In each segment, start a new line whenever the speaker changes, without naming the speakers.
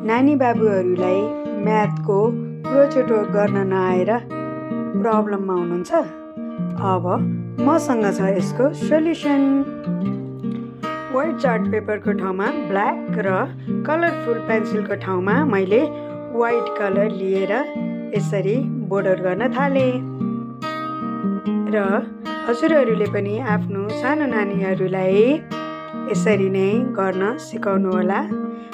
नानी बाबुहरूलाई म्याथको project work गर्न नआएर प्रब्लममा हुनुहुन्छ। अब मसँग छ यसको सोल्युसन। व्हाइट चार्ट पेपरको ठाउँमा ब्ल्याक र कलरफुल पेन्सिलको ठाउँमा मैले व्हाइट कलर लिएर यसरी बोर्डर गर्न थालेँ। र हजुरहरूले पनि आफ्नो सानो नानीहरूलाई यसरी नै गर्न सिकाउनु होला।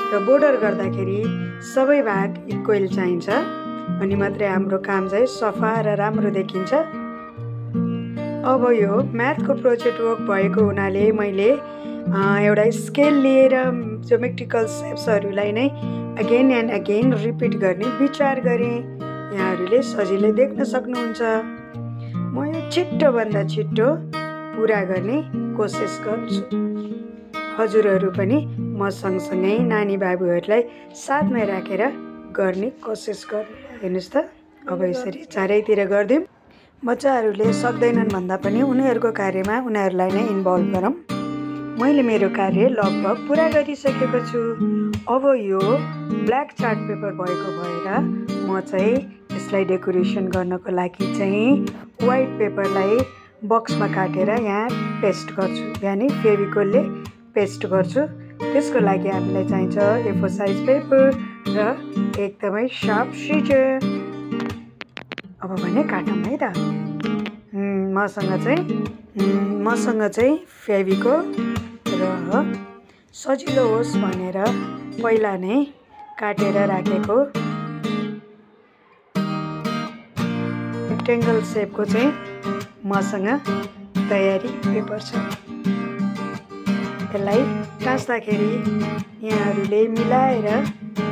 र बोर्डर गर्दाखेरि सबै भाग इक्वल चाहिन्छ, अनि मात्रै हाम्रो काम चाहिँ सफा र राम्रो देखिन्छ। अब यो म्याथको प्रोजेक्ट वर्क भएको हुनाले मैले एउटा स्केल लिएर ज्योमेट्रिकल सेप्सहरूलाई नै अगेन एन्ड अगेन रिपिट गर्ने विचार गरेँ। यहाँहरूले सजिलै देख्न सक्नुहुन्छ। म यो छिट्टोभन्दा छिट्टो पुरा गर्ने कोसिस गर्छु। हजुरहरू पनि म सँगसँगै नानी बाबुहरूलाई साथमै राखेर गर्ने कोसिस गर्नु। हेर्नुहोस् त, अब यसरी चारैतिर गरिदिउँ। बच्चाहरूले सक्दैनन् भन्दा पनि उनीहरूको कार्यमा उनीहरूलाई नै इन्भल्भ गरौँ। मैले मेरो कार्य लगभग पुरा गरिसकेको छु। अब यो ब्ल्याक चार्ट पेपर भएको भएर म चाहिँ यसलाई डेकोरेसन गर्नको लागि चाहिँ व्हाइट पेपरलाई बक्समा काटेर यहाँ पेस्ट गर्छु, यानि फेभिकोलले पेस्ट गर्छु। त्यसको लागि हामीलाई चाहिन्छ A4 साइज पेपर र एकदमै सार्प सिजर। अब भने काटौँ है त। मसँग चाहिँ फेभिकोल र सजिलो होस् भनेर पहिला नै काटेर राखेको रेक्टेङ्गल सेपको चाहिँ मसँग तयारी पेपर छ। यसलाई टाँच्दाखेरि यहाँहरूले मिलाएर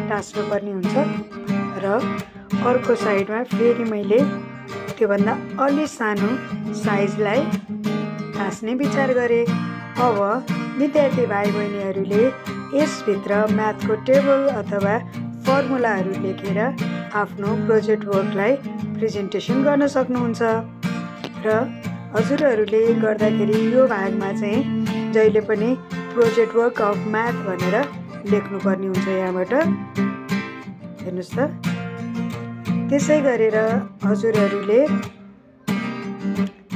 टाँच्नुपर्ने हुन्छ र अर्को साइडमा फेरि मैले त्योभन्दा अलि सानो साइजलाई टाँच्ने विचार गरेँ। अब विद्यार्थी भाइ बहिनीहरूले यसभित्र म्याथको टेबल अथवा फर्मुलाहरू लेखेर आफ्नो प्रोजेक्ट वर्कलाई प्रेजेन्टेसन गर्न सक्नुहुन्छ। र हजुरहरूले गर्दाखेरि यो भागमा चाहिँ जहिले पनि प्रोजेक्ट वर्क अफ म्याथ भनेर लेख्नुपर्ने हुन्छ यहाँबाट। हेर्नुहोस् त। त्यसै गरेर हजुरहरूले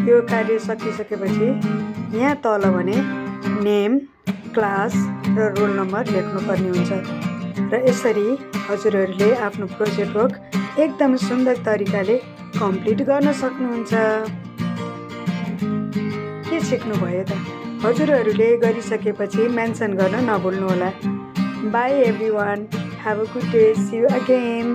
यो कार्य सकिसकेपछि यहाँ तल भने नेम, क्लास र रोल नम्बर लेख्नुपर्ने हुन्छ। र यसरी हजुरहरूले आफ्नो प्रोजेक्ट वर्क एकदम सुन्दर तरिकाले कम्प्लिट गर्न सक्नुहुन्छ। के सिक्नुभयो त? हजुरहरूले गरिसकेपछि मेन्सन गर्न नभुल्नुहोला। Bye everyone, have a good day, see you again.